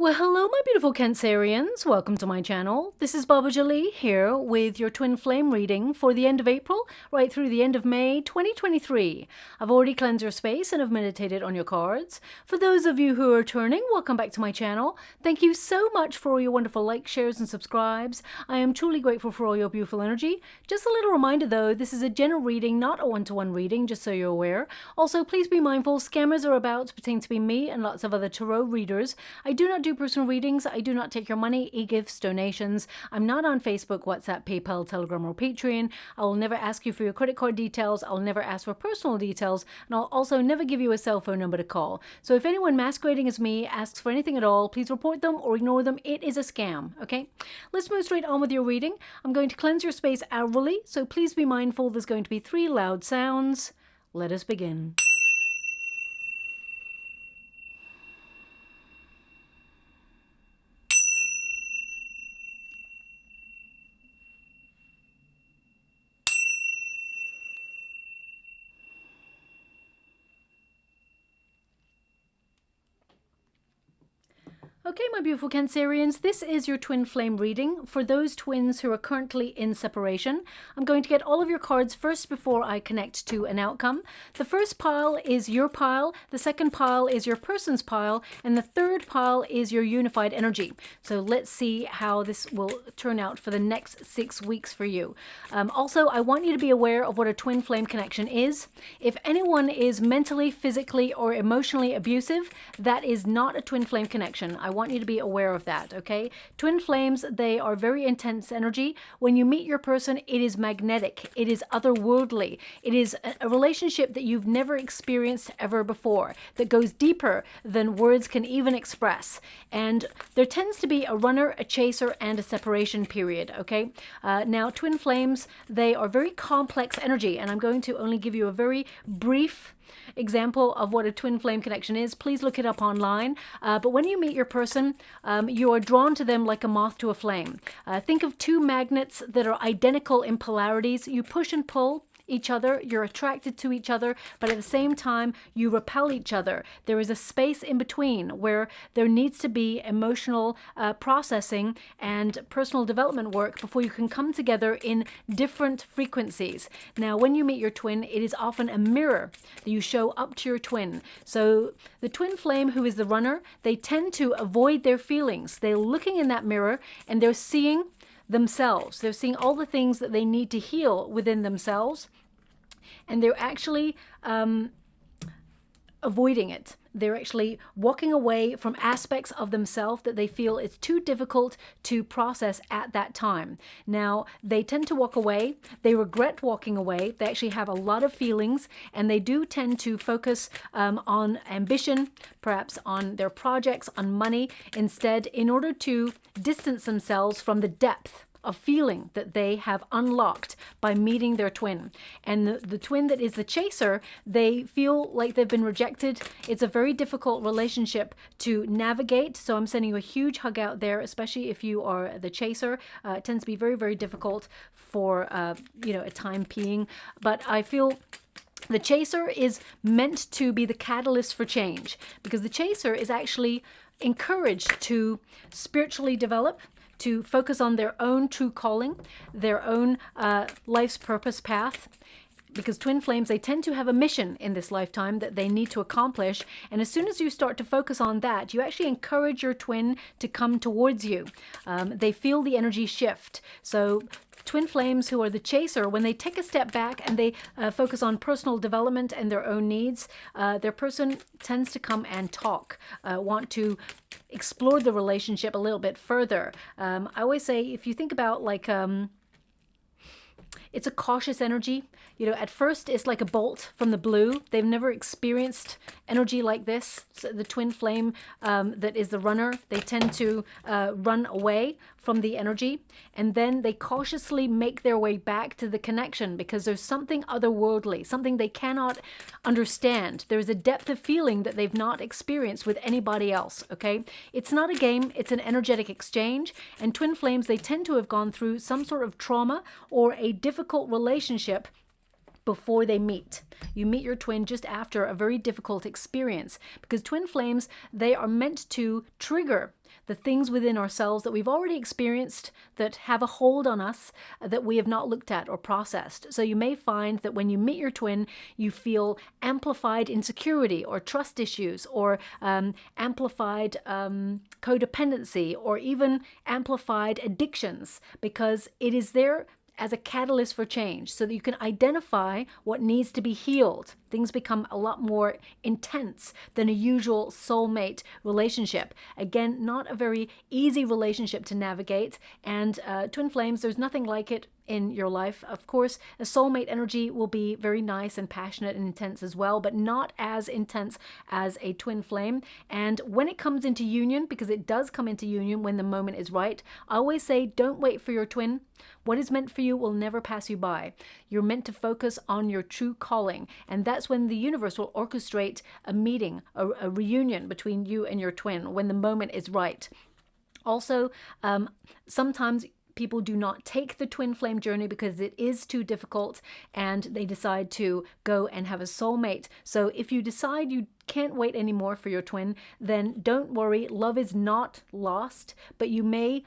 Well, hello, my beautiful Cancerians. Welcome to my channel. This is Baba Jolie here with your twin flame reading for the end of April, right through the end of May 2023. I've already cleansed your space and have meditated on your cards. For those of you who are returning, welcome back to my channel. Thank you so much for all your wonderful likes, shares, and subscribes. I am truly grateful for all your beautiful energy. Just a little reminder though, this is a general reading, not a one-to-one reading, just so you're aware. Also, please be mindful, scammers are about to pretend to be me and lots of other tarot readers. I do not do personal readings. I do not take your money, e-gifts, donations. I'm not on Facebook, WhatsApp, PayPal, Telegram, or Patreon. I will never ask you for your credit card details. I'll never ask for personal details. And I'll also never give you a cell phone number to call. So if anyone masquerading as me asks for anything at all, please report them or ignore them. It is a scam, okay? Let's move straight on with your reading. I'm going to cleanse your space hourly, so please be mindful there's going to be 3 loud sounds. Let us begin. Okay, my beautiful Cancerians, this is your twin flame reading for those twins who are currently in separation. I'm going to get all of your cards first before I connect to an outcome. The first pile is your pile, the second pile is your person's pile, and the third pile is your unified energy. So let's see how this will turn out for the next 6 weeks for you. Also, I want you to be aware of what a twin flame connection is. If anyone is mentally, physically, or emotionally abusive, that is not a twin flame connection. I want you to be aware of that, okay? Twin flames, they are very intense energy. When you meet your person, it is magnetic. It is otherworldly. It is a relationship that you've never experienced ever before, that goes deeper than words can even express. And there tends to be a runner, a chaser, and a separation period, okay? Now, twin flames, they are very complex energy, and I'm going to only give you a very brief example of what a twin flame connection is. Please look it up online. But when you meet your person, you are drawn to them like a moth to a flame. Think of 2 magnets that are identical in polarities. You push and pull each other, you're attracted to each other, but at the same time you repel each other. There is a space in between where there needs to be emotional processing and personal development work before you can come together in different frequencies. Now, when you meet your twin, it is often a mirror that you show up to your twin. So the twin flame, who is the runner, they tend to avoid their feelings. They're looking in that mirror and they're seeing themselves. They're seeing all the things that they need to heal within themselves, and they're actually avoiding it. They're actually walking away from aspects of themselves that they feel it's too difficult to process at that time. Now, they tend to walk away. They regret walking away. They actually have a lot of feelings, and they do tend to focus on ambition, perhaps on their projects, on money, instead, in order to distance themselves from the depth of feeling that they have unlocked by meeting their twin. And the twin that is the chaser, they feel like they've been rejected. It's a very difficult relationship to navigate. So I'm sending you a huge hug out there, especially if you are the chaser. It tends to be very, very difficult for, a time being. But I feel the chaser is meant to be the catalyst for change, because the chaser is actually encouraged to spiritually develop, to focus on their own true calling, their own life's purpose path. Because twin flames, they tend to have a mission in this lifetime that they need to accomplish. And as soon as you start to focus on that, you actually encourage your twin to come towards you. They feel the energy shift. So twin flames who are the chaser, when they take a step back and they focus on personal development and their own needs, their person tends to come and talk, want to explore the relationship a little bit further. I always say, if you think about like, it's a cautious energy. At first it's like a bolt from the blue. They've never experienced energy like this. So the twin flame that is the runner, they tend to run away from the energy, and then they cautiously make their way back to the connection, because there's something otherworldly, something they cannot understand. There's a depth of feeling that they've not experienced with anybody else, okay? It's not a game, it's an energetic exchange, and twin flames, they tend to have gone through some sort of trauma or a difficult relationship before they meet. You meet your twin just after a very difficult experience, because twin flames, they are meant to trigger the things within ourselves that we've already experienced that have a hold on us that we have not looked at or processed. So you may find that when you meet your twin, you feel amplified insecurity or trust issues, or amplified codependency, or even amplified addictions, because it is there as a catalyst for change, so that you can identify what needs to be healed. Things become a lot more intense than a usual soulmate relationship. Again, not a very easy relationship to navigate, and twin flames, there's nothing like it in your life. Of course, a soulmate energy will be very nice and passionate and intense as well, but not as intense as a twin flame. And when it comes into union, because it does come into union when the moment is right, I always say, don't wait for your twin. What is meant for you will never pass you by. You're meant to focus on your true calling, and that's when the universe will orchestrate a meeting, a reunion between you and your twin when the moment is right. Also, sometimes people do not take the twin flame journey because it is too difficult, and they decide to go and have a soulmate. So if you decide you can't wait anymore for your twin, then don't worry. Love is not lost, but you may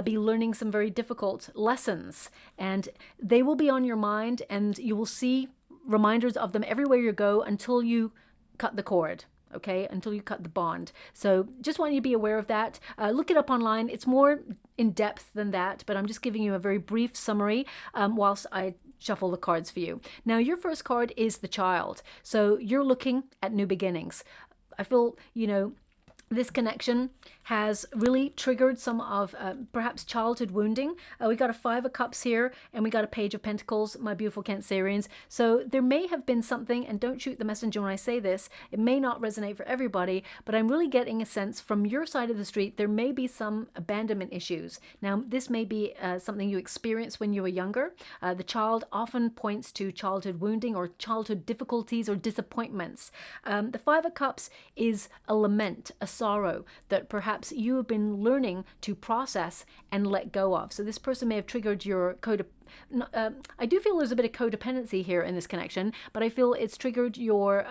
be learning some very difficult lessons, and they will be on your mind, and you will see reminders of them everywhere you go until you cut the cord. Okay, until you cut the bond. So just want you to be aware of that. Look it up online. It's more in depth than that, but I'm just giving you a very brief summary whilst I shuffle the cards for you. Now, your first card is the Child. So you're looking at new beginnings. I feel, this connection has really triggered some of perhaps childhood wounding. We got a Five of Cups here, and we got a Page of Pentacles, my beautiful Cancerians. So there may have been something, and don't shoot the messenger when I say this, it may not resonate for everybody, but I'm really getting a sense from your side of the street, there may be some abandonment issues. Now, this may be something you experienced when you were younger. The Child often points to childhood wounding or childhood difficulties or disappointments. The Five of Cups is a lament, a sorrow that perhaps you have been learning to process and let go of. So this person may have triggered your I do feel there's a bit of codependency here in this connection, but I feel it's triggered your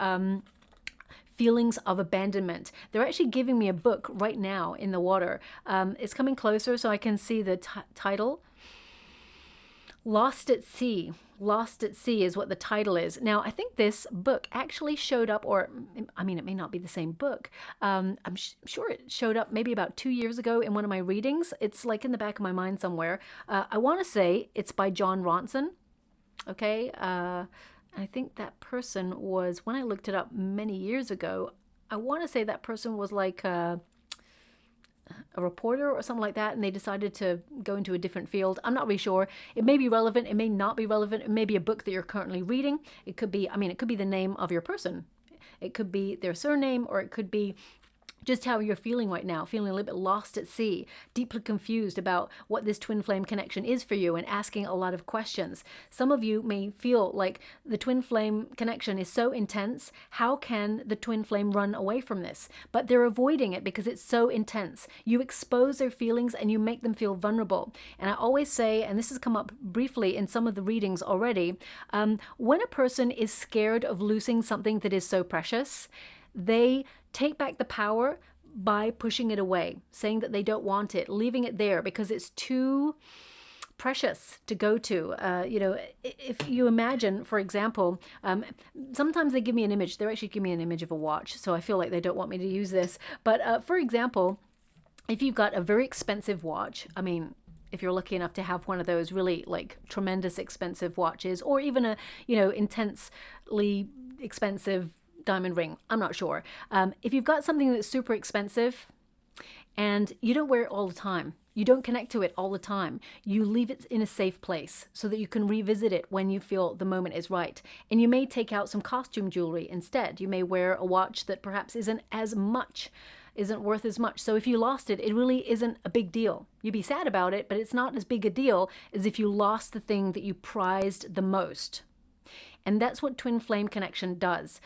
feelings of abandonment. They're actually giving me a book right now in the water. It's coming closer so I can see the title. Lost at Sea. Lost at Sea is what the title is. Now, I think this book actually showed up, or I mean, it may not be the same book. I'm sure it showed up maybe about 2 years ago in one of my readings. It's like in the back of my mind somewhere. I want to say it's by John Ronson. Okay. I think that person was, when I looked it up many years ago, I want to say that person was like a reporter or something like that, and they decided to go into a different field. I'm not really sure. It may be relevant. It may not be relevant. It may be a book that you're currently reading. It could be, it could be the name of your person. It could be their surname, or it could be just how you're feeling right now, feeling a little bit lost at sea, deeply confused about what this twin flame connection is for you, and asking a lot of questions. Some of you may feel like the twin flame connection is so intense. How can the twin flame run away from this? But they're avoiding it because it's so intense. You expose their feelings and you make them feel vulnerable. And I always say, and this has come up briefly in some of the readings already, when a person is scared of losing something that is so precious, they take back the power by pushing it away, saying that they don't want it, leaving it there because it's too precious to go to. If you imagine, for example, sometimes they give me an image. They're actually giving me an image of a watch, so I feel like they don't want me to use this. But for example, if you've got a very expensive watch, if you're lucky enough to have one of those really like tremendous expensive watches, or even a, intensely expensive diamond ring, I'm not sure. If you've got something that's super expensive and you don't wear it all the time, you don't connect to it all the time, you leave it in a safe place so that you can revisit it when you feel the moment is right. And you may take out some costume jewelry instead. You may wear a watch that perhaps isn't worth as much. So if you lost it, it really isn't a big deal. You'd be sad about it, but it's not as big a deal as if you lost the thing that you prized the most. And that's what twin flame connection does.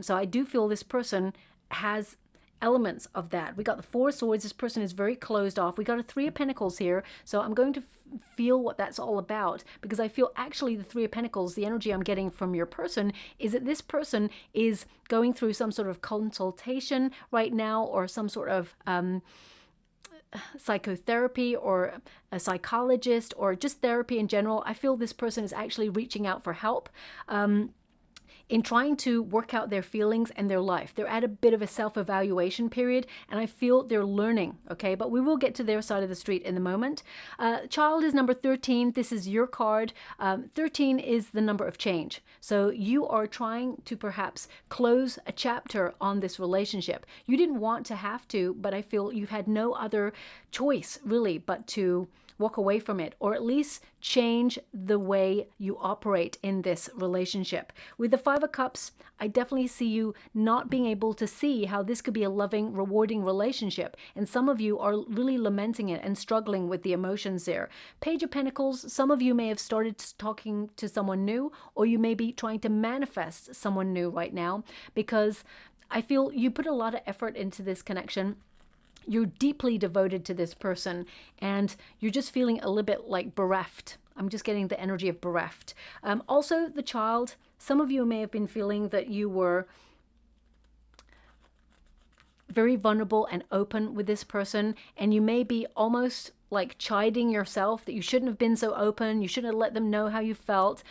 So I do feel this person has elements of that. We got the Four of Swords. This person is very closed off. We got a Three of Pentacles here. So I'm going to feel what that's all about, because I feel actually the Three of Pentacles, the energy I'm getting from your person is that this person is going through some sort of consultation right now, or some sort of psychotherapy, or a psychologist, or just therapy in general. I feel this person is actually reaching out for help in trying to work out their feelings and their life. They're at a bit of a self-evaluation period, and I feel they're learning, okay? But we will get to their side of the street in a moment. Child is number 13. This is your card. 13 is the number of change. So you are trying to perhaps close a chapter on this relationship. You didn't want to have to, but I feel you've had no other choice, really, but to walk away from it, or at least change the way you operate in this relationship. With the Five of Cups, I definitely see you not being able to see how this could be a loving, rewarding relationship. And some of you are really lamenting it and struggling with the emotions there. Page of Pentacles, some of you may have started talking to someone new, or you may be trying to manifest someone new right now, because I feel you put a lot of effort into this connection. You're deeply devoted to this person, and you're just feeling a little bit like bereft. I'm just getting the energy of bereft. Also, the Child, some of you may have been feeling that you were very vulnerable and open with this person, and you may be almost like chiding yourself that you shouldn't have been so open. You shouldn't have let them know how you felt.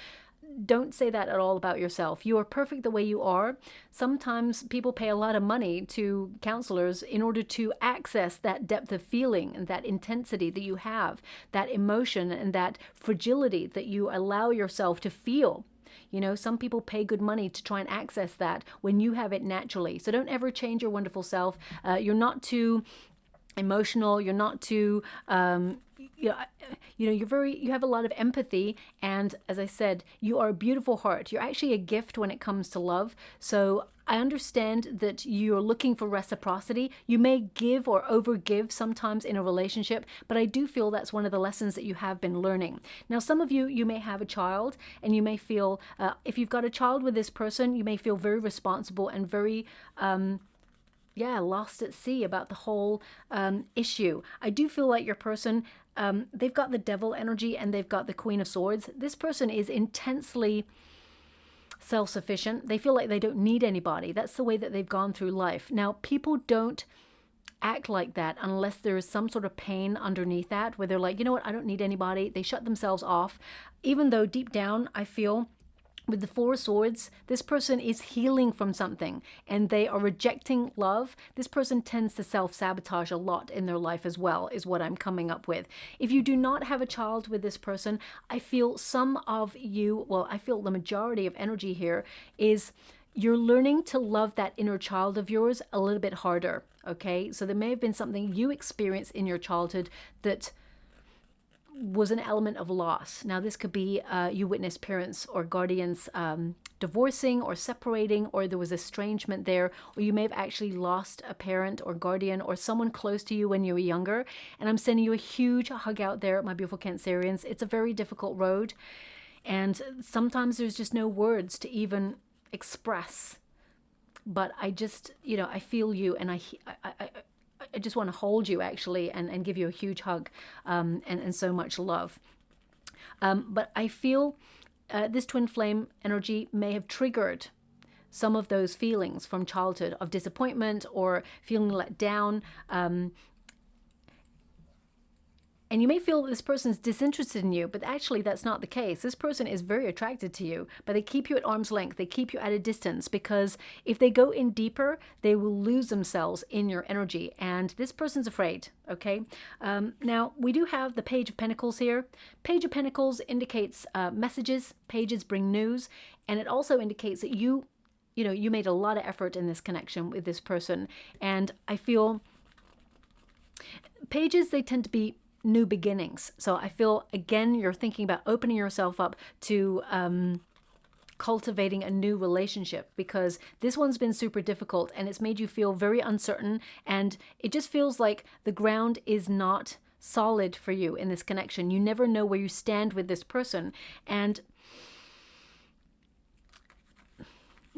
Don't say that at all about yourself. You are perfect the way you are. Sometimes people pay a lot of money to counselors in order to access that depth of feeling and that intensity that you have, that emotion and that fragility that you allow yourself to feel. You know, some people pay good money to try and access that when you have it naturally. So don't ever change your wonderful self. You're not too emotional. You're not too... you have a lot of empathy, and as I said, you are a beautiful heart. You're actually a gift when it comes to love. So I understand that you're looking for reciprocity. You may give or overgive sometimes in a relationship, but I do feel that's one of the lessons that you have been learning. Now, some of you may have a child, and you may feel, if you've got a child with this person, you may feel very responsible and very lost at sea about the whole issue. I do feel like your person, they've got the Devil energy and they've got the Queen of Swords. This person is intensely self-sufficient. They feel like they don't need anybody. That's the way that they've gone through life. Now, people don't act like that unless there is some sort of pain underneath that, where they're like, you know what, I don't need anybody. They shut themselves off, even though deep down, I feel with the Four of Swords, this person is healing from something and they are rejecting love. This person tends to self-sabotage a lot in their life as well, is what I'm coming up with. If you do not have a child with this person, I feel some of you, well, I feel the majority of energy here is you're learning to love that inner child of yours a little bit harder, okay? So there may have been something you experienced in your childhood that was an element of loss. Now, this could be you witnessed parents or guardians divorcing or separating, or there was estrangement there, or you may have actually lost a parent or guardian or someone close to you when you were younger. And I'm sending you a huge hug out there, my beautiful Cancerians. It's a very difficult road, and sometimes there's just no words to even express. But I just, I feel you, and I just want to hold you actually and give you a huge hug and so much love. But I feel this twin flame energy may have triggered some of those feelings from childhood of disappointment or feeling let down. And you may feel that this person's disinterested in you, but actually that's not the case. This person is very attracted to you, but they keep you at arm's length. They keep you at a distance, because if they go in deeper, they will lose themselves in your energy. And this person's afraid, okay? Now, we do have the Page of Pentacles here. Page of Pentacles indicates messages. Pages bring news. And it also indicates that you made a lot of effort in this connection with this person. And I feel pages, they tend to be new beginnings. So I feel, again, you're thinking about opening yourself up to cultivating a new relationship, because this one's been super difficult and it's made you feel very uncertain, and it just feels like the ground is not solid for you in this connection. You never know where you stand with this person. And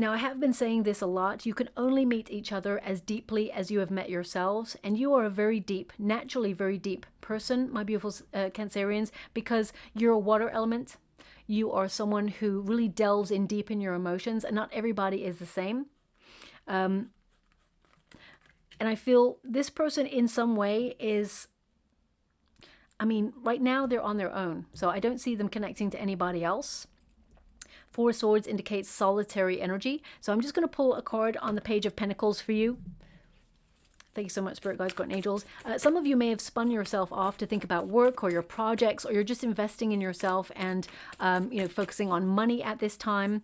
Now, I have been saying this a lot. You can only meet each other as deeply as you have met yourselves. And you are a very deep, naturally very deep person, my beautiful Cancerians, because you're a water element. You are someone who really delves in deep in your emotions, and not everybody is the same. And I feel this person in some way is, I mean, right now they're on their own. So I don't see them connecting to anybody else. Four of Swords indicates solitary energy. So I'm just going to pull a card on the Page of Pentacles for you. Thank you so much, Spirit Guides, Guardian Angels. Some of you may have spun yourself off to think about work or your projects, or you're just investing in yourself and, focusing on money at this time.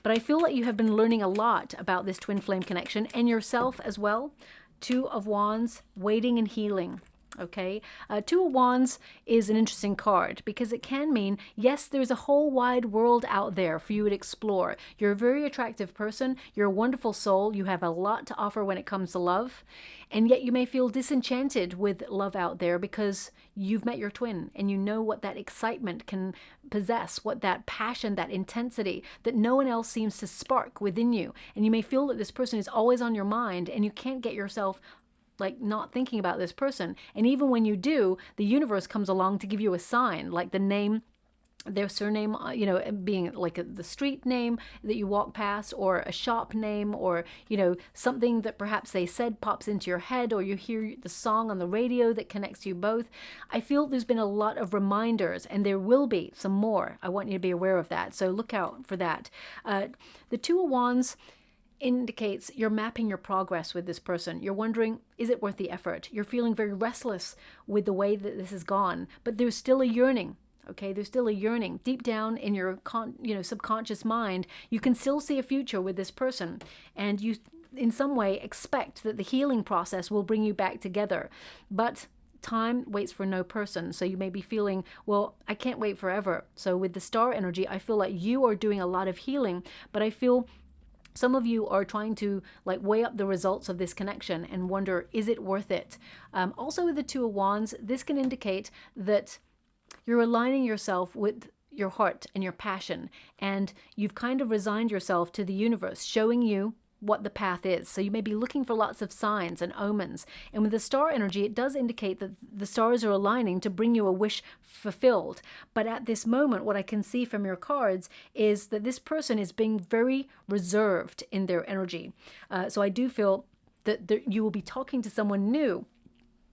But I feel that you have been learning a lot about this twin flame connection and yourself as well. Two of Wands, waiting and healing. Okay, Two of Wands is an interesting card because it can mean, yes, there's a whole wide world out there for you to explore. You're a very attractive person. You're a wonderful soul. You have a lot to offer when it comes to love. And yet you may feel disenchanted with love out there because you've met your twin and you know what that excitement can possess, what that passion, that intensity that no one else seems to spark within you. And you may feel that this person is always on your mind and you can't get yourself like not thinking about this person. And even when you do, the universe comes along to give you a sign, like the name, their surname, being like the street name that you walk past, or a shop name, or, something that perhaps they said pops into your head, or you hear the song on the radio that connects you both. I feel there's been a lot of reminders, and there will be some more. I want you to be aware of that. So look out for that. The Two of Wands indicates you're mapping your progress with this person. You're wondering, is it worth the effort? You're feeling very restless with the way that this has gone, but there's still a yearning. Okay, there's still a yearning deep down in your subconscious mind. You can still see a future with this person, and you in some way expect that the healing process will bring you back together. But time waits for no person. So you may be feeling, well, I can't wait forever. So with the star energy, I feel like you are doing a lot of healing, but I feel some of you are trying to weigh up the results of this connection and wonder, is it worth it? Also with the Two of Wands, this can indicate that you're aligning yourself with your heart and your passion, and you've kind of resigned yourself to the universe, showing you what the path is. So you may be looking for lots of signs and omens. And with the star energy, it does indicate that the stars are aligning to bring you a wish fulfilled. But at this moment, what I can see from your cards is that this person is being very reserved in their energy. So I do feel that you will be talking to someone new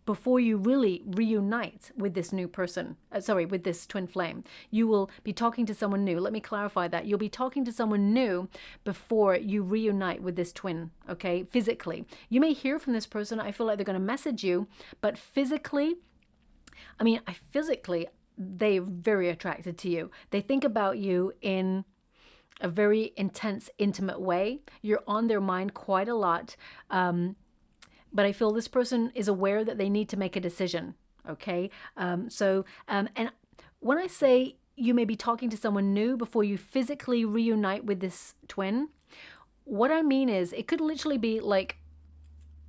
before you really reunite with this new person, with this twin flame. You will be talking to someone new. Let me clarify that. You'll be talking to someone new before you reunite with this twin, okay, physically. You may hear from this person. I feel like they're going to message you, but physically, they're very attracted to you. They think about you in a very intense, intimate way. You're on their mind quite a lot. But I feel this person is aware that they need to make a decision, okay? And when I say you may be talking to someone new before you physically reunite with this twin, what I mean is it could literally be like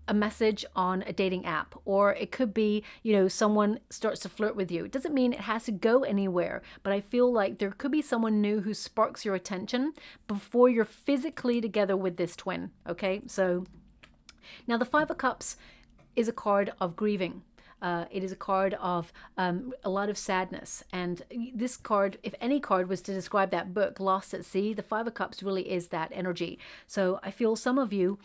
a message on a dating app, or it could be, someone starts to flirt with you. It doesn't mean it has to go anywhere, but I feel like there could be someone new who sparks your attention before you're physically together with this twin, okay? So now, the Five of Cups is a card of grieving. It is a card of a lot of sadness. And this card, if any card was to describe that book, Lost at Sea, the Five of Cups really is that energy. So I feel some of you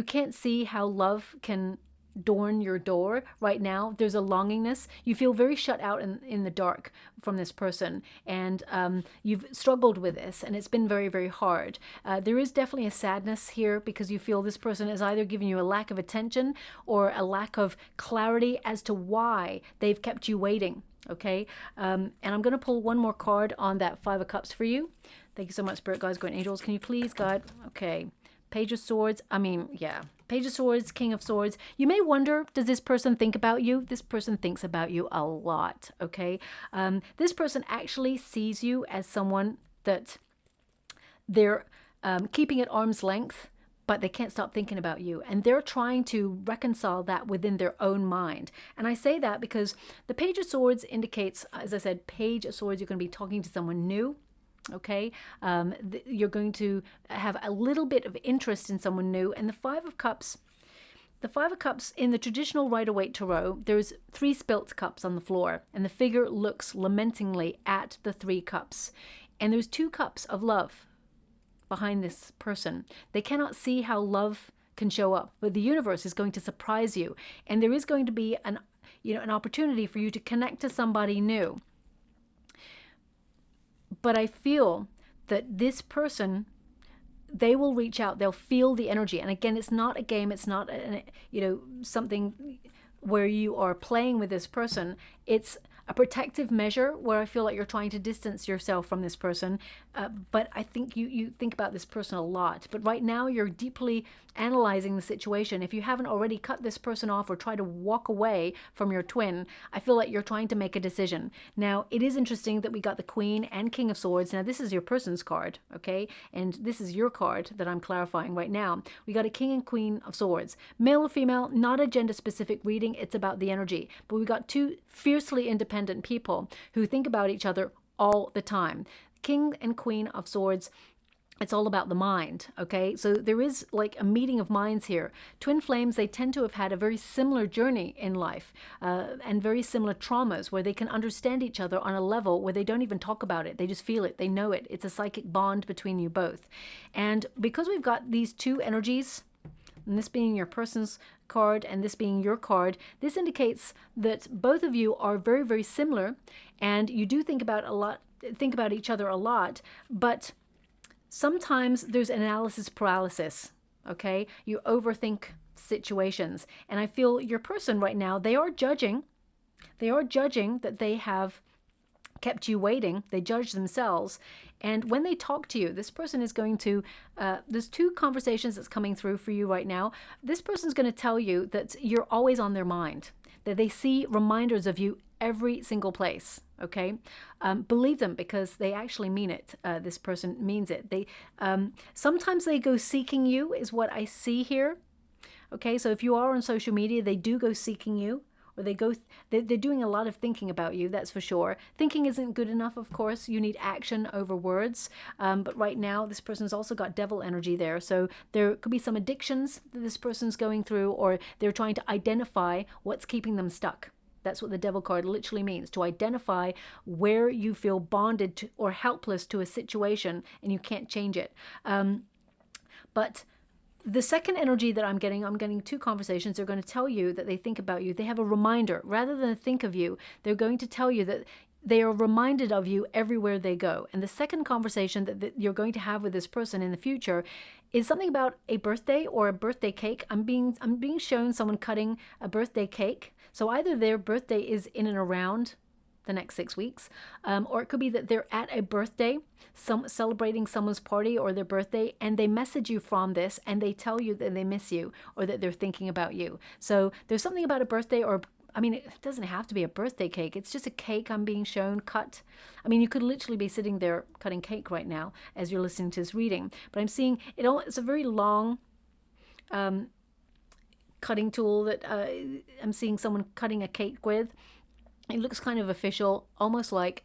can't see how love can adorn your door right now. There's a longingness. You feel very shut out in the dark from this person, and you've struggled with this, and it's been very, very hard. There is definitely a sadness here because you feel this person is either giving you a lack of attention or a lack of clarity as to why they've kept you waiting. Okay, and I'm going to pull one more card on that Five of Cups for you. Thank you so much, Spirit Guides, Guardian Angels. Can you please, God? Okay. Page of Swords. Page of Swords, King of Swords. You may wonder, does this person think about you? This person thinks about you a lot, okay? This person actually sees you as someone that they're keeping at arm's length, but they can't stop thinking about you. And they're trying to reconcile that within their own mind. And I say that because the Page of Swords indicates, as I said, Page of Swords, you're going to be talking to someone new. Okay, you're going to have a little bit of interest in someone new. And the Five of Cups, in the traditional Rider-Waite Tarot, there's 3 spilt cups on the floor, and the figure looks lamentingly at the 3 cups. And there's 2 cups of love behind this person. They cannot see how love can show up, but the universe is going to surprise you, and there is going to be an opportunity for you to connect to somebody new. But I feel that this person, they will reach out, they'll feel the energy. And again, it's not a game, it's not something where you are playing with this person. It's a protective measure where I feel like you're trying to distance yourself from this person. But I think you think about this person a lot. But right now you're deeply analyzing the situation. If you haven't already cut this person off or try to walk away from your twin, I feel like you're trying to make a decision. Now, it is interesting that we got the Queen and King of Swords. Now, this is your person's card, okay? And this is your card that I'm clarifying right now. We got a King and Queen of Swords. Male or female, not a gender-specific reading. It's about the energy. But we got 2 fiercely independent people who think about each other all the time. King and Queen of Swords, it's all about the mind, okay? So there is like a meeting of minds here. Twin flames, they tend to have had a very similar journey in life and very similar traumas where they can understand each other on a level where they don't even talk about it. They just feel it. They know it. It's a psychic bond between you both. And because we've got these 2 energies, and this being your person's card and this being your card, this indicates that both of you are very, very similar, and you do think about each other a lot, but sometimes there's analysis paralysis, okay? You overthink situations, and I feel your person right now, they are judging that they have kept you waiting. They judge themselves. And when they talk to you, this person is going to, there's 2 conversations that's coming through for you right now. This person's going to tell you that you're always on their mind, that they see reminders of you every single place, okay? Believe them because they actually mean it. This person means it. Sometimes they go seeking you is what I see here, okay? So if you are on social media, they do go seeking you. Or they're doing a lot of thinking about you, that's for sure. Thinking isn't good enough, of course. You need action over words. But right now, this person's also got devil energy there. So there could be some addictions that this person's going through, or they're trying to identify what's keeping them stuck. That's what the devil card literally means, to identify where you feel bonded to or helpless to a situation and you can't change it. But the second energy that I'm getting 2 conversations. They're going to tell you that they think about you. They have a reminder. Rather than think of you, they're going to tell you that they are reminded of you everywhere they go. And the second conversation that you're going to have with this person in the future is something about a birthday or a birthday cake. I'm being shown someone cutting a birthday cake. So either their birthday is in and around the next 6 weeks, or it could be that they're at a birthday, celebrating someone's party or their birthday, and they message you from this and they tell you that they miss you or that they're thinking about you. So there's something about a birthday, or I mean, it doesn't have to be a birthday cake. It's just a cake I'm being shown cut. I mean, you could literally be sitting there cutting cake right now as you're listening to this reading, but I'm seeing it all. It's a very long cutting tool that I'm seeing someone cutting a cake with. It looks kind of official, almost like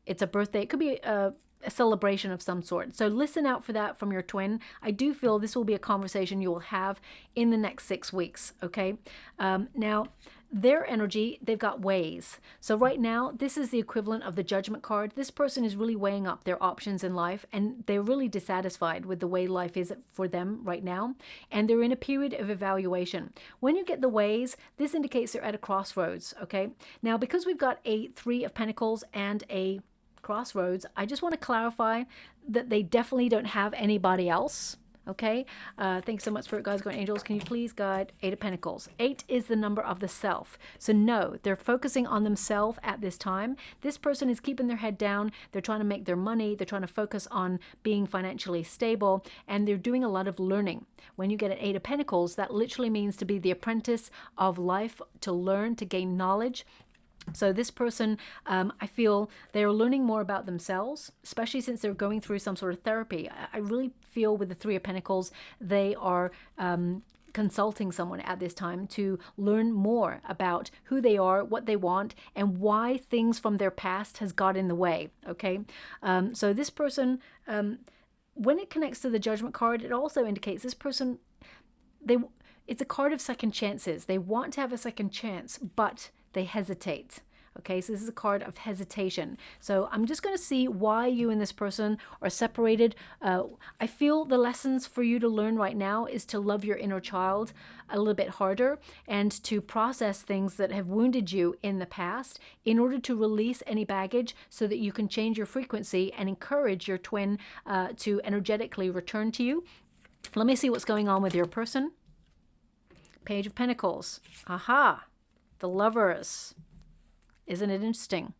it's a birthday. It could be a celebration of some sort. So listen out for that from your twin. I do feel this will be a conversation you will have in the next 6 weeks, okay? Now, their energy, they've got ways. So right now, this is the equivalent of the Judgment card. This person is really weighing up their options in life, and they're really dissatisfied with the way life is for them right now, and they're in a period of evaluation. When you get the ways, this indicates they're at a crossroads, okay? Now, because we've got a 3 of Pentacles and a crossroads, I just want to clarify that they definitely don't have anybody else. Okay, thanks so much, Spirit Guides, Guardian Angels. Can you please guide 8 of Pentacles? 8 is the number of the self. So no, they're focusing on themselves at this time. This person is keeping their head down. They're trying to make their money. They're trying to focus on being financially stable. And they're doing a lot of learning. When you get an 8 of Pentacles, that literally means to be the apprentice of life, to learn, to gain knowledge. So this person, I feel they're learning more about themselves, especially since they're going through some sort of therapy. I really feel with the 3 of Pentacles, they are consulting someone at this time to learn more about who they are, what they want, and why things from their past has got in the way. Okay, so this person, when it connects to the Judgment card, it also indicates this person, it's a card of second chances. They want to have a second chance, but they hesitate. Okay, so this is a card of hesitation. So I'm just going to see why you and this person are separated. I feel the lessons for you to learn right now is to love your inner child a little bit harder and to process things that have wounded you in the past in order to release any baggage so that you can change your frequency and encourage your twin to energetically return to you. Let me see what's going on with your person. Page of Pentacles. Aha, the Lovers. Isn't it interesting?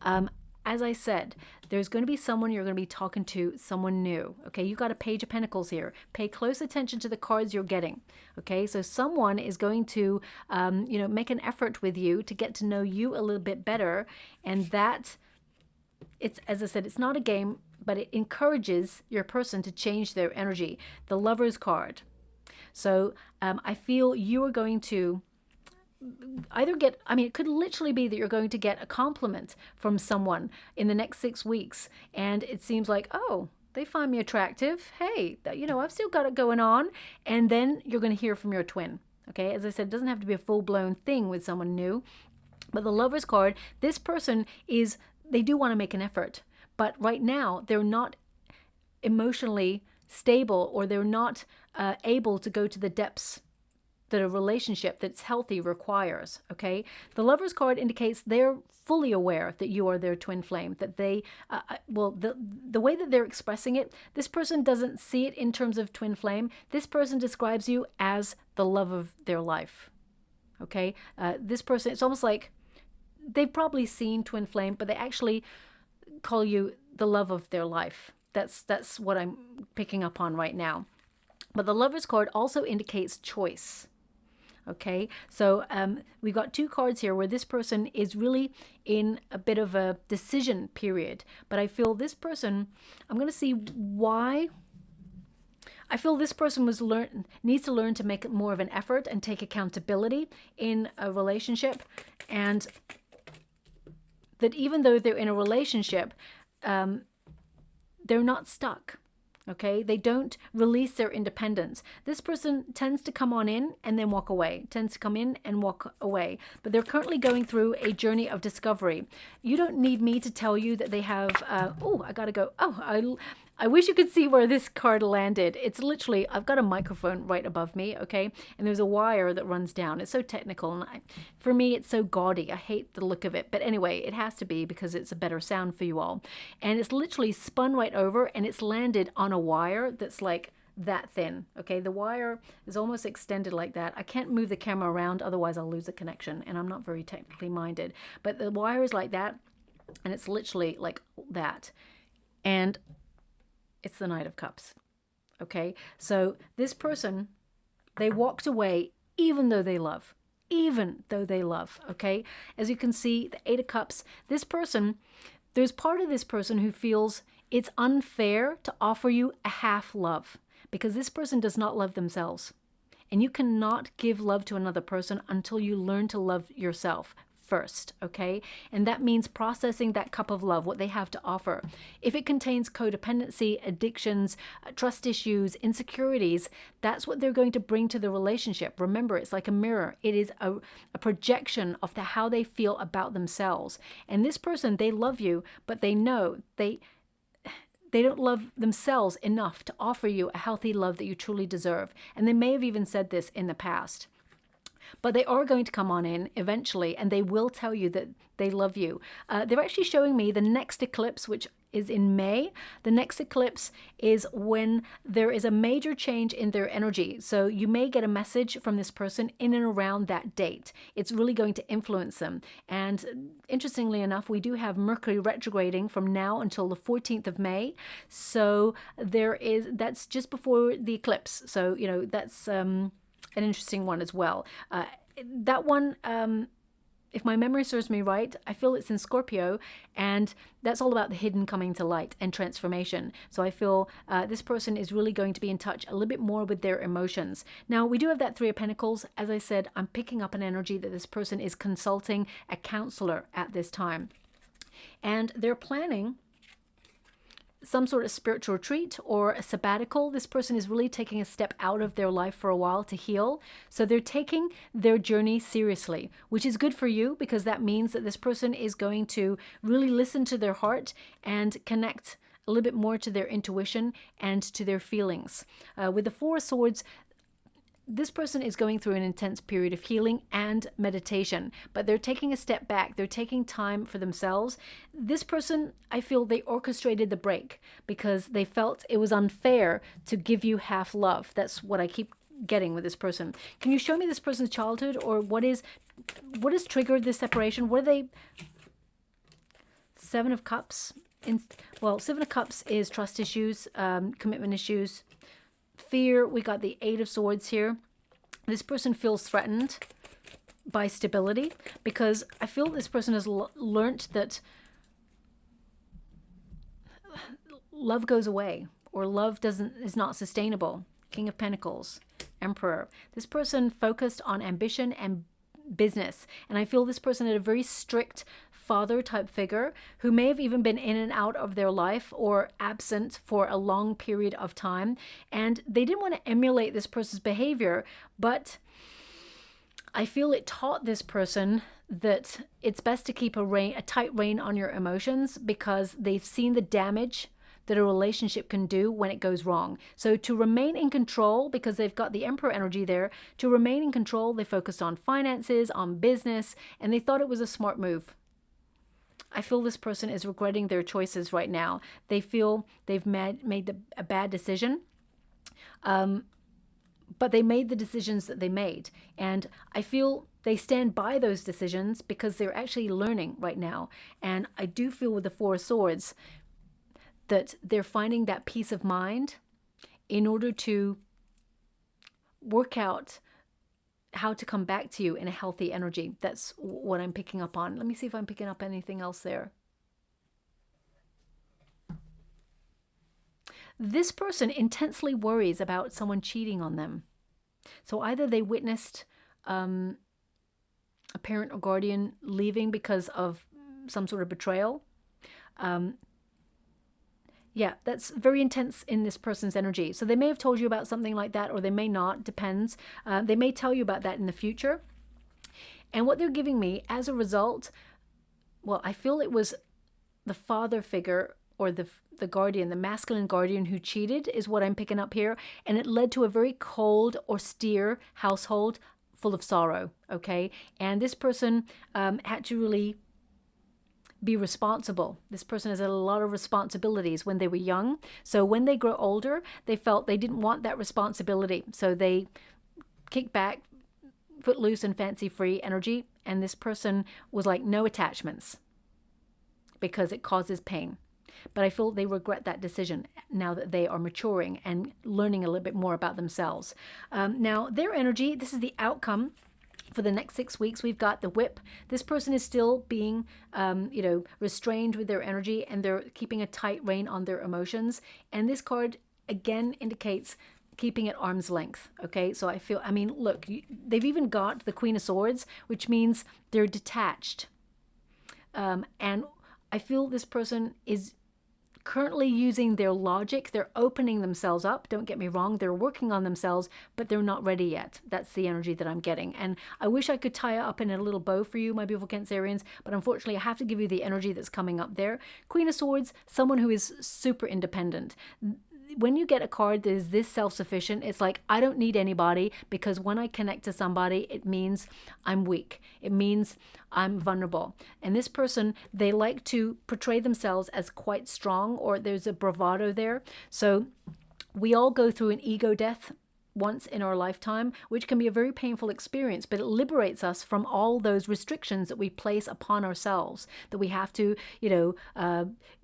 As I said, there's going to be someone you're going to be talking to, someone new. Okay, you got a Page of Pentacles here. Pay close attention to the cards you're getting. Okay, so someone is going to, make an effort with you to get to know you a little bit better. And that, it's, as I said, it's not a game, but it encourages your person to change their energy. The Lovers card. So I feel you are going to either get, it could literally be that you're going to get a compliment from someone in the next 6 weeks. And it seems like, oh, they find me attractive. Hey, I've still got it going on. And then you're going to hear from your twin. Okay, as I said, it doesn't have to be a full-blown thing with someone new. But the Lovers card, this person they do want to make an effort. But right now, they're not emotionally stable, or they're not able to go to the depths that a relationship that's healthy requires. Okay, the Lovers card indicates they're fully aware that you are their twin flame, that they the way that they're expressing it, this person doesn't see it in terms of twin flame. This person describes you as the love of their life. Okay, this person, it's almost like they've probably seen twin flame, but they actually call you the love of their life. That's what I'm picking up on right now. But the Lovers card also indicates choice. Okay, so we've got two cards here where this person is really in a bit of a decision period. But I feel this person, I'm going to see why. I feel this person needs to learn to make more of an effort and take accountability in a relationship. And that even though they're in a relationship, they're not stuck. Okay, they don't release their independence. This person tends to come on in and then walk away, tends to come in and walk away. But they're currently going through a journey of discovery. You don't need me to tell you that they have, I gotta go. I wish you could see where this card landed. It's literally, I've got a microphone right above me, okay? And there's a wire that runs down. It's so technical. And for me, it's so gaudy. I hate the look of it. But anyway, it has to be because it's a better sound for you all. And it's literally spun right over and it's landed on a wire that's like that thin, okay? The wire is almost extended like that. I can't move the camera around, otherwise I'll lose the connection. And I'm not very technically minded. But the wire is like that. And it's literally like that. And it's the Knight of Cups. Okay, so this person, they walked away even though they love. Okay, as you can see, the Eight of Cups, this person, there's part of this person who feels it's unfair to offer you a half love because this person does not love themselves. And you cannot give love to another person until you learn to love yourself first, okay? And that means processing that cup of love, what they have to offer. If it contains codependency, addictions, trust issues, insecurities, that's what they're going to bring to the relationship. Remember, it's like a mirror. It is a projection of how they feel about themselves. And this person, they love you, but they know they don't love themselves enough to offer you a healthy love that you truly deserve. And they may have even said this in the past. But they are going to come on in eventually, and they will tell you that they love you. They're actually showing me the next eclipse, which is in May. The next eclipse is when there is a major change in their energy. So you may get a message from this person in and around that date. It's really going to influence them. And interestingly enough, we do have Mercury retrograding from now until the 14th of May. So that's just before the eclipse. So, that's an interesting one as well. That one, if my memory serves me right, I feel it's in Scorpio, and that's all about the hidden coming to light and transformation. So I feel this person is really going to be in touch a little bit more with their emotions. Now, we do have that Three of Pentacles. As I said, I'm picking up an energy that this person is consulting a counselor at this time. And they're planning some sort of spiritual retreat or a sabbatical. This person is really taking a step out of their life for a while to heal. So they're taking their journey seriously, which is good for you, because that means that this person is going to really listen to their heart and connect a little bit more to their intuition and to their feelings. With the Four of Swords, this person is going through an intense period of healing and meditation, but they're taking a step back. They're taking time for themselves. This person, I feel they orchestrated the break because they felt it was unfair to give you half love. That's what I keep getting with this person. Can you show me this person's childhood, or what has triggered this separation? What are they? Seven of Cups. Well, Seven of Cups is trust issues, commitment issues, fear. We got the Eight of Swords here. This person feels threatened by stability because I feel this person has learnt that love goes away, or love is not sustainable. King of Pentacles, Emperor. This person focused on ambition and business, and I feel this person had a very strict father type figure who may have even been in and out of their life or absent for a long period of time, and they didn't want to emulate this person's behavior, but I feel it taught this person that it's best to keep a tight rein on your emotions, because they've seen the damage that a relationship can do when it goes wrong. So to remain in control, because they've got the Emperor energy there, to remain in control, they focused on finances, on business, and they thought it was a smart move. I feel this person is regretting their choices right now. They feel they've made a bad decision, but they made the decisions that they made. And I feel they stand by those decisions because they're actually learning right now. And I do feel with the Four of Swords that they're finding that peace of mind in order to work out how to come back to you in a healthy energy. That's what I'm picking up on. Let me see if I'm picking up anything else there. This person intensely worries about someone cheating on them. So either they witnessed a parent or guardian leaving because of some sort of betrayal. Yeah, that's very intense in this person's energy. So they may have told you about something like that, or they may not, depends. They may tell you about that in the future. And what they're giving me as a result, well, I feel it was the father figure or the guardian, the masculine guardian who cheated is what I'm picking up here. And it led to a very cold, austere household full of sorrow, okay? And this person had to really be responsible. This person has a lot of responsibilities when they were young. So when they grow older, they felt they didn't want that responsibility. So they kicked back, footloose and fancy-free energy. And this person was like, no attachments, because it causes pain. But I feel they regret that decision now that they are maturing and learning a little bit more about themselves. Now, their energy, this is the outcome. For the next 6 weeks, we've got the Whip. This person is still being, restrained with their energy, and they're keeping a tight rein on their emotions. And this card, again, indicates keeping at arm's length, okay? So I mean, look, they've even got the Queen of Swords, which means they're detached. And I feel this person is currently using their logic. They're opening themselves up. Don't get me wrong. They're working on themselves, but they're not ready yet. That's the energy that I'm getting. And I wish I could tie it up in a little bow for you, my beautiful Cancerians, but unfortunately I have to give you the energy that's coming up there. Queen of Swords, someone who is super independent. When you get a card that is this self-sufficient, it's like, I don't need anybody, because when I connect to somebody, it means I'm weak. It means I'm vulnerable. And this person, they like to portray themselves as quite strong, or there's a bravado there. So we all go through an ego death once in our lifetime, which can be a very painful experience, but it liberates us from all those restrictions that we place upon ourselves, that we have to,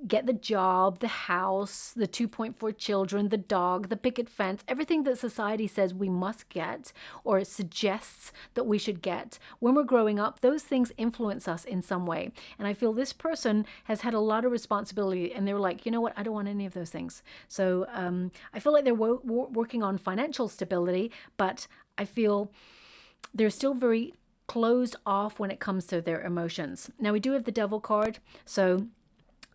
get the job, the house, the 2.4 children, the dog, the picket fence, everything that society says we must get or suggests that we should get. When we're growing up, those things influence us in some way. And I feel this person has had a lot of responsibility, and they were like, you know what, I don't want any of those things. So I feel like they're working on financial stability, but I feel they're still very closed off when it comes to their emotions. Now we do have the Devil card, so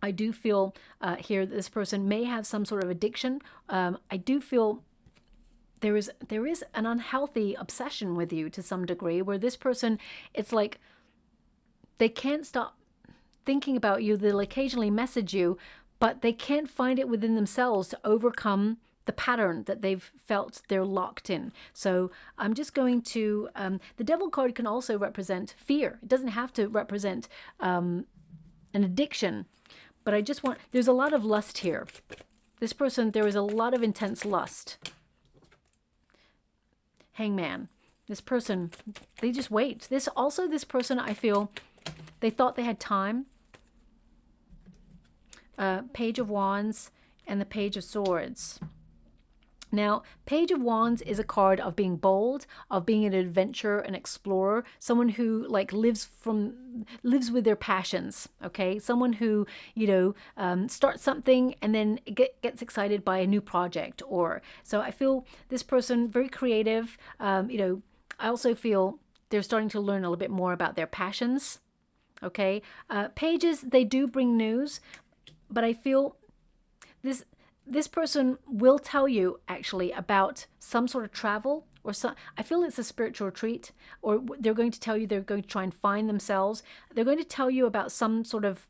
I do feel here that this person may have some sort of addiction. I do feel there is an unhealthy obsession with you to some degree, where this person, it's like they can't stop thinking about you. They'll occasionally message you, but they can't find it within themselves to overcome the pattern that they've felt they're locked in. So I'm just going to, the Devil card can also represent fear. It doesn't have to represent an addiction, but I just want, there's a lot of lust here. This person, there is a lot of intense lust. Hangman. This person, they just wait. This person, I feel, they thought they had time. Page of Wands and the Page of Swords. Now, Page of Wands is a card of being bold, of being an adventurer, an explorer, someone who like lives with their passions, okay? Someone who, starts something and then gets excited by a new project. Or so I feel this person very creative. I also feel they're starting to learn a little bit more about their passions, okay? Pages, they do bring news, but I feel this person will tell you actually about some sort of travel, or I feel it's a spiritual retreat, or they're going to tell you they're going to try and find themselves. They're going to tell you about some sort of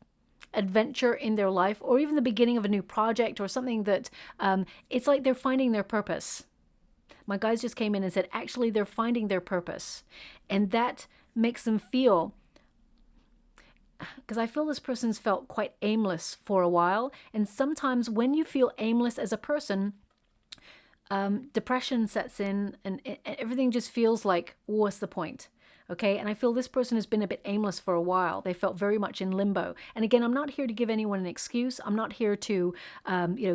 adventure in their life, or even the beginning of a new project or something that it's like they're finding their purpose. My guys just came in and said, actually, they're finding their purpose. And that makes them feel, because I feel this person's felt quite aimless for a while. And sometimes when you feel aimless as a person, depression sets in, and everything just feels like, what's the point? Okay, and I feel this person has been a bit aimless for a while. They felt very much in limbo. And again, I'm not here to give anyone an excuse. I'm not here to,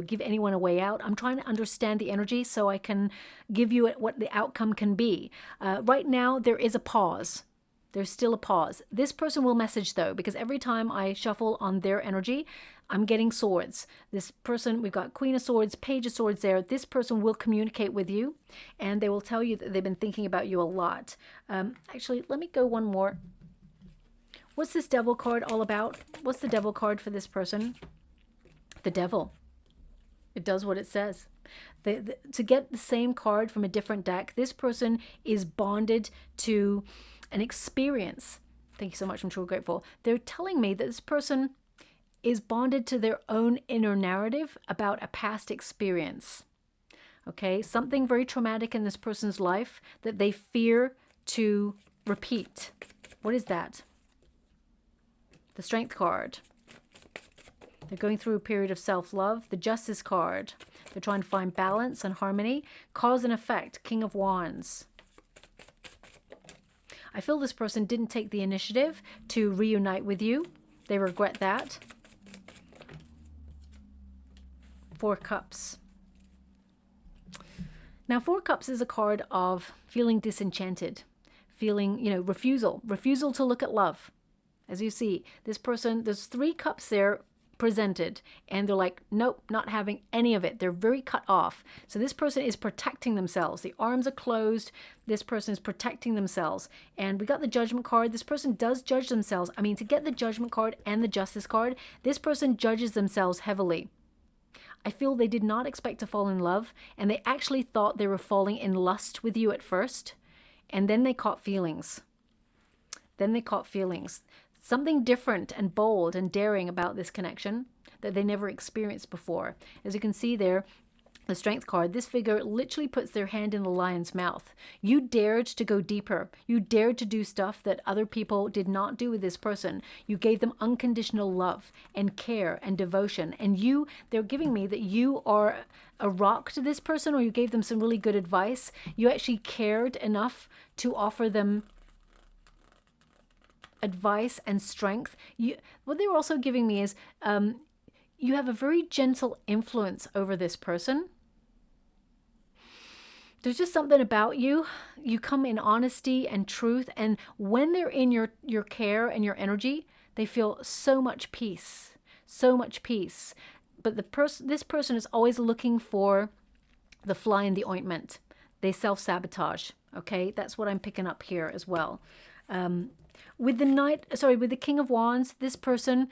give anyone a way out. I'm trying to understand the energy so I can give you what the outcome can be. Right now, there is a pause. There's still a pause. This person will message though, because every time I shuffle on their energy, I'm getting swords. This person, we've got Queen of Swords, Page of Swords there. This person will communicate with you, and they will tell you that they've been thinking about you a lot. Actually, let me go one more. What's this Devil card all about? What's the Devil card for this person? The Devil. It does what it says. To get the same card from a different deck, this person is bonded to an experience. Thank you so much. I'm truly grateful. They're telling me that this person is bonded to their own inner narrative about a past experience. Okay, something very traumatic in this person's life that they fear to repeat. What is that? The Strength card. They're going through a period of self-love. The Justice card. They're trying to find balance and harmony. Cause and effect. King of Wands. I feel this person didn't take the initiative to reunite with you. They regret that. 4 Cups. Now, 4 Cups is a card of feeling disenchanted, feeling, refusal to look at love. As you see, this person, there's 3 cups there presented, and they're like, nope, not having any of it. They're very cut off. So this person is protecting themselves. The arms are closed. This person is protecting themselves. And we got the Judgment card. This person does judge themselves. I mean, to get the Judgment card and the Justice card, this person judges themselves heavily. I feel they did not expect to fall in love, and they actually thought they were falling in lust with you at first, and then they caught feelings. Something different and bold and daring about this connection that they never experienced before. As you can see there, the Strength card, this figure literally puts their hand in the lion's mouth. You dared to go deeper. You dared to do stuff that other people did not do with this person. You gave them unconditional love and care and devotion. And they're giving me that you are a rock to this person, or you gave them some really good advice. You actually cared enough to offer them advice and strength. What they're also giving me is you have a very gentle influence over this person. There's just something about you. You come in honesty and truth. And when they're in your care and your energy, they feel so much peace. So much peace. But this person is always looking for the fly in the ointment. They self-sabotage. Okay? That's what I'm picking up here as well. With the King of Wands, this person,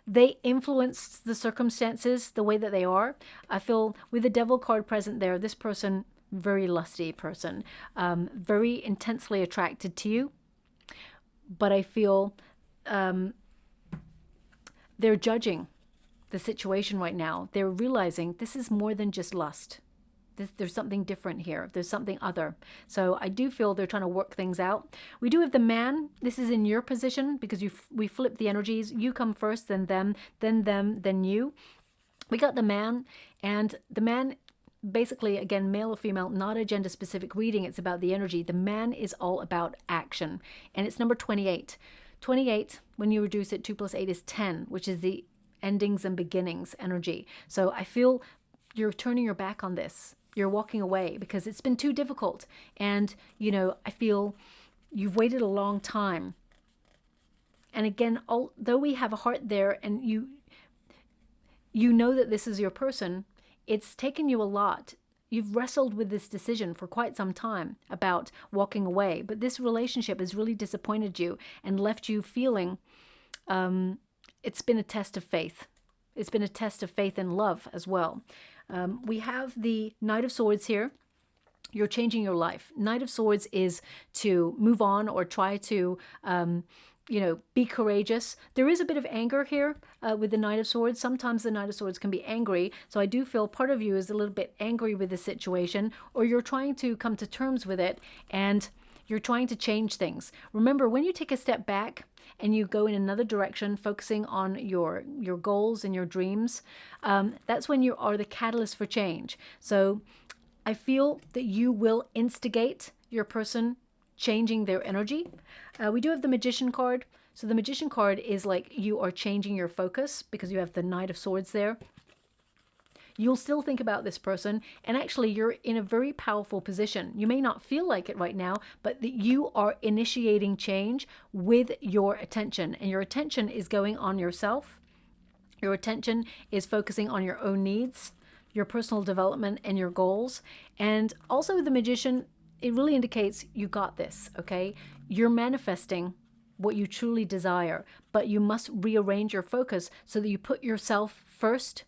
they influence the circumstances the way that they are. I feel with the Devil card present there, this person, very lusty person, very intensely attracted to you. But I feel they're judging the situation right now. They're realizing this is more than just lust. There's something different here. There's something other. So I do feel they're trying to work things out. We do have the Man. This is in your position because we flip the energies. You come first, then them, then you. We got the Man, and the Man, basically, again, male or female, not a gender-specific reading. It's about the energy. The Man is all about action, and it's number 28. 28, when you reduce it, 2 plus 8 is 10, which is the endings and beginnings energy. So I feel you're turning your back on this. You're walking away because it's been too difficult. And, I feel you've waited a long time. And again, although we have a heart there and you know that this is your person, it's taken you a lot. You've wrestled with this decision for quite some time about walking away. But this relationship has really disappointed you and left you feeling it's been a test of faith. It's been a test of faith and love as well. We have the Knight of Swords here. You're changing your life. Knight of Swords is to move on or try to, be courageous. There is a bit of anger here with the Knight of Swords. Sometimes the Knight of Swords can be angry. So I do feel part of you is a little bit angry with the situation, or you're trying to come to terms with it and you're trying to change things. Remember, when you take a step back and you go in another direction, focusing on your goals and your dreams, that's when you are the catalyst for change. So I feel that you will instigate your person changing their energy. We do have the Magician card. So the Magician card is like you are changing your focus because you have the Knight of Swords there. You'll still think about this person, and actually you're in a very powerful position. You may not feel like it right now, but that you are initiating change with your attention, and your attention is going on yourself. Your attention is focusing on your own needs, your personal development, and your goals. And also the Magician, it really indicates you got this, okay? You're manifesting what you truly desire, but you must rearrange your focus so that you put yourself first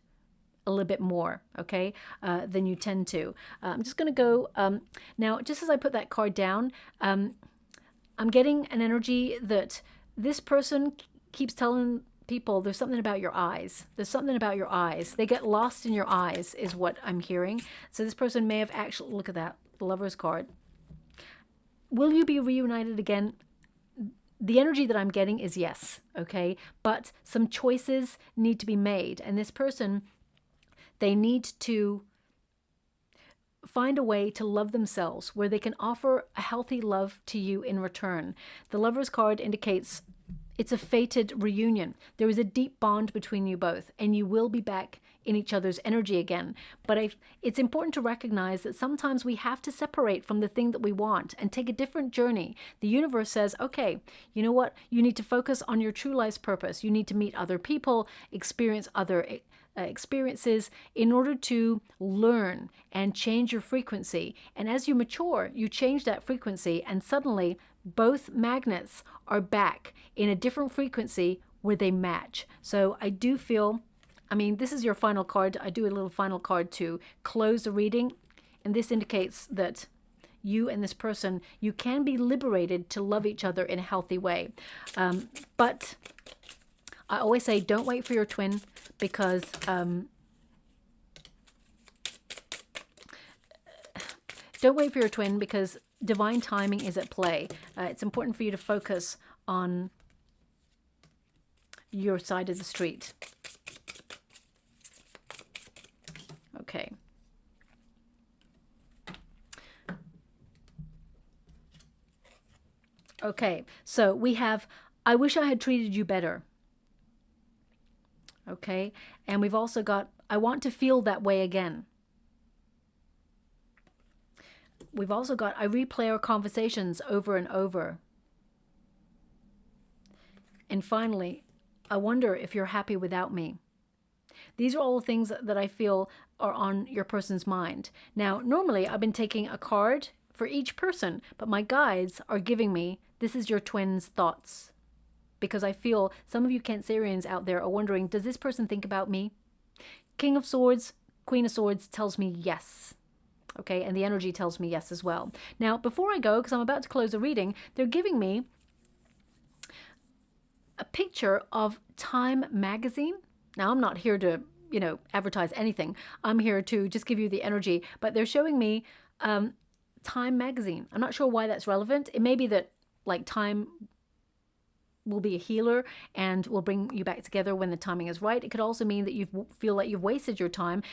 a little bit more, okay, than you tend to. I'm just going to go, now, just as I put that card down, I'm getting an energy that this person keeps telling people there's something about your eyes. There's something about your eyes. They get lost in your eyes is what I'm hearing. So this person may have actually, look at that, the Lover's card. Will you be reunited again? The energy that I'm getting is yes, okay, but some choices need to be made, and this person, they need to find a way to love themselves where they can offer a healthy love to you in return. The Lover's card indicates it's a fated reunion. There is a deep bond between you both, and you will be back in each other's energy again. But it's important to recognize that sometimes we have to separate from the thing that we want and take a different journey. The universe says, okay, you know what? You need to focus on your true life's purpose. You need to meet other people, experience other experiences in order to learn and change your frequency. And as you mature, you change that frequency, and suddenly both magnets are back in a different frequency where they match. So I do feel, I mean, this is your final card. I do a little final card to close the reading, and this indicates that you and this person, you can be liberated to love each other in a healthy way. But I always say, don't wait for your twin, because don't wait for your twin, because divine timing is at play. It's important for you to focus on your side of the street. Okay. Okay, so we have, I wish I had treated you better. Okay, and we've also got, I want to feel that way again. We've also got, I replay our conversations over and over. And finally, I wonder if you're happy without me. These are all the things that I feel are on your person's mind. Now, normally I've been taking a card for each person, but my guides are giving me, this is your twin's thoughts. Because I feel some of you Cancerians out there are wondering, does this person think about me? King of Swords, Queen of Swords tells me yes. Okay, and the energy tells me yes as well. Now, before I go, because I'm about to close the reading, they're giving me a picture of Time magazine. Now, I'm not here to, advertise anything. I'm here to just give you the energy, but they're showing me Time magazine. I'm not sure why that's relevant. It may be that, like, Time will be a healer and will bring you back together when the timing is right. It could also mean that you feel like you've wasted your time.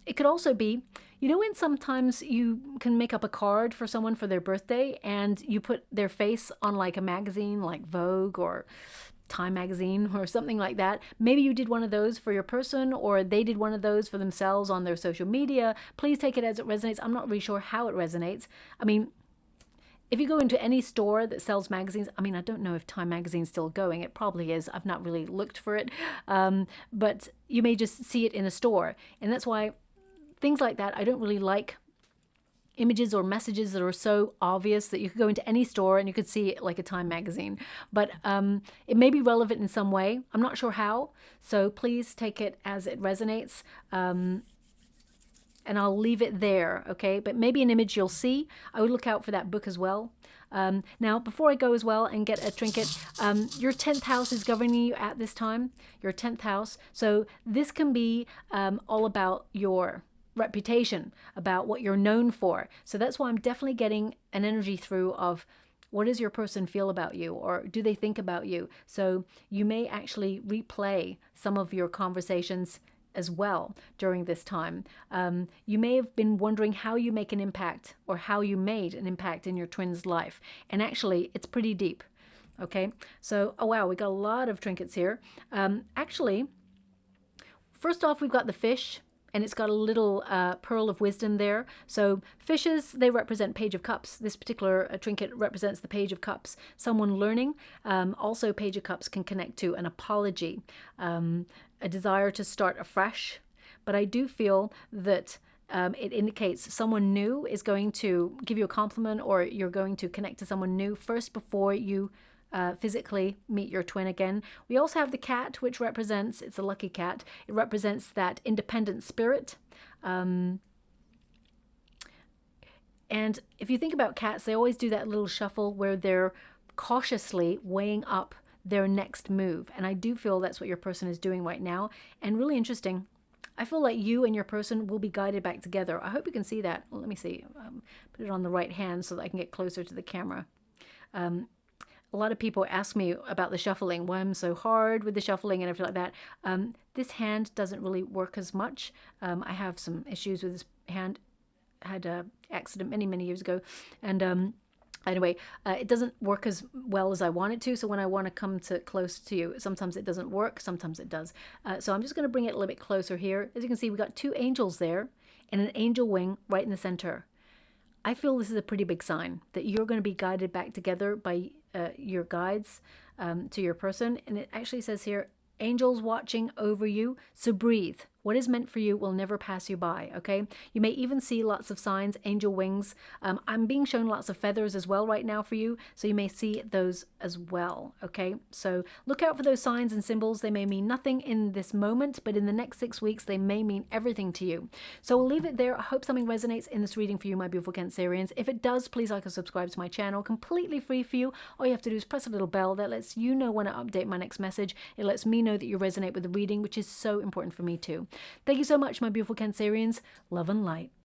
It could also be, when sometimes you can make up a card for someone for their birthday and you put their face on like a magazine like Vogue or Time magazine or something like that. Maybe you did one of those for your person, or they did one of those for themselves on their social media. Please take it as it resonates. I'm not really sure how it resonates. I mean, if you go into any store that sells magazines, I mean, I don't know if Time magazine's still going. It probably is. I've not really looked for it. But you may just see it in a store. And that's why things like that, I don't really like images or messages that are so obvious that you could go into any store and you could see it like a Time magazine. But it may be relevant in some way. I'm not sure how. So please take it as it resonates. And I'll leave it there, okay? But maybe an image you'll see. I would look out for that book as well. Now, before I go as well and get a trinket, your 10th house is governing you at this time, your 10th house. So this can be all about your reputation, about what you're known for. So that's why I'm definitely getting an energy through of, what does your person feel about you, or do they think about you? So you may actually replay some of your conversations as well during this time. You may have been wondering how you make an impact, or how you made an impact in your twin's life. And actually, it's pretty deep. Okay, so, oh wow, we got a lot of trinkets here. Actually, first off, we've got the fish, and it's got a little pearl of wisdom there. So fishes, they represent Page of Cups. This particular trinket represents the Page of Cups, someone learning. Also, Page of Cups can connect to an apology, a desire to start afresh. But I do feel that it indicates someone new is going to give you a compliment, or you're going to connect to someone new first before you physically meet your twin again. We also have the cat, which represents, it's a lucky cat, it represents that independent spirit. And if you think about cats, they always do that little shuffle where they're cautiously weighing up their next move. And I do feel that's what your person is doing right now. And really interesting, I feel like you and your person will be guided back together. I hope you can see that. Well, let me see. Put it on the right hand so that I can get closer to the camera. A lot of people ask me about the shuffling, why I'm so hard with the shuffling and everything like that. This hand doesn't really work as much. I have some issues with this hand. I had an accident many, many years ago. And anyway, it doesn't work as well as I want it to. So when I want to come close to you, sometimes it doesn't work, sometimes it does. So I'm just going to bring it a little bit closer here. As you can see, we got two angels there and an angel wing right in the center. I feel this is a pretty big sign that you're going to be guided back together by your guides to your person. And it actually says here, angels watching over you, so breathe. What is meant for you will never pass you by, okay? You may even see lots of signs, angel wings. I'm being shown lots of feathers as well right now for you, so you may see those as well, okay? So look out for those signs and symbols. They may mean nothing in this moment, but in the next 6 weeks, they may mean everything to you. So we'll leave it there. I hope something resonates in this reading for you, my beautiful Cancerians. If it does, please like and subscribe to my channel. Completely free for you. All you have to do is press a little bell that lets you know when I update my next message. It lets me know that you resonate with the reading, which is so important for me too. Thank you so much, my beautiful Cancerians. Love and light.